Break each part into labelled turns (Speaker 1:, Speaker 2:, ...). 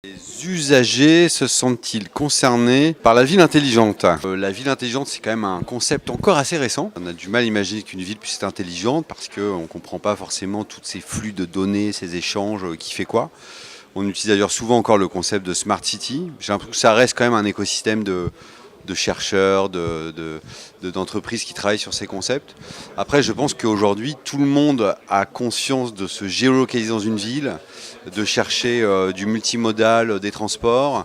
Speaker 1: Les usagers se sentent-ils concernés par la ville intelligente? La ville intelligente, c'est quand même un concept encore assez récent. On a du mal à imaginer qu'une ville puisse être intelligente parce qu'on ne comprend pas forcément tous ces flux de données, ces échanges, qui fait quoi. On utilise d'ailleurs souvent encore le concept de Smart City. J'ai l'impression que ça reste quand même un écosystème de chercheurs, d'entreprises qui travaillent sur ces concepts. Après, je pense qu'aujourd'hui, tout le monde a conscience de se géolocaliser dans une ville, de chercher du multimodal, des transports.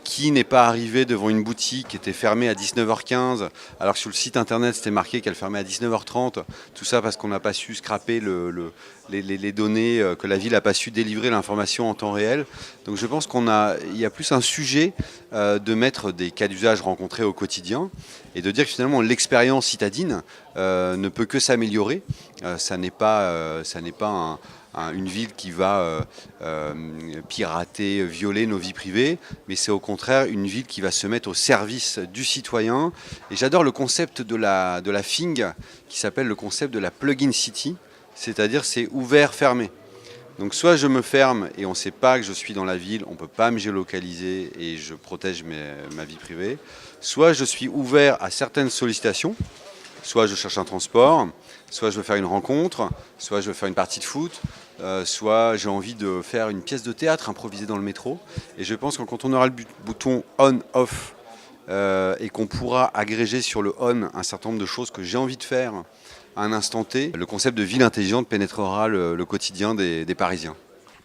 Speaker 1: Qui n'est pas arrivé devant une boutique qui était fermée à 19h15 alors que sur le site internet c'était marqué qu'elle fermait à 19h30, tout ça parce qu'on n'a pas su scraper les données, que la ville n'a pas su délivrer l'information en temps réel. Donc je pense il y a plus un sujet de mettre des cas d'usage rencontrés au quotidien et de dire que finalement l'expérience citadine ne peut que s'améliorer. Ça n'est pas une ville qui va pirater, violer nos vies privées, mais c'est au contraire une ville qui va se mettre au service du citoyen. Et j'adore le concept de la FING qui s'appelle le concept de la plug-in city, c'est-à-dire c'est ouvert, fermé. Donc soit je me ferme et on ne sait pas que je suis dans la ville, on ne peut pas me géolocaliser et je protège ma vie privée, soit je suis ouvert à certaines sollicitations, soit je cherche un transport, soit je veux faire une rencontre, soit je veux faire une partie de foot, soit j'ai envie de faire une pièce de théâtre improvisée dans le métro. Et je pense que quand on aura le bouton on-off et qu'on pourra agréger sur le on un certain nombre de choses que j'ai envie de faire à un instant T, le concept de ville intelligente pénétrera le quotidien des Parisiens.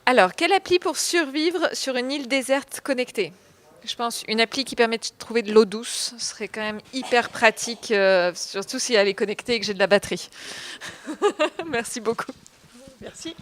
Speaker 2: Alors, quelle appli pour survivre sur une île déserte connectée? Je pense une appli qui permet de trouver de l'eau douce serait quand même hyper pratique, surtout si elle est connectée et que j'ai de la batterie. Merci beaucoup.
Speaker 3: Merci.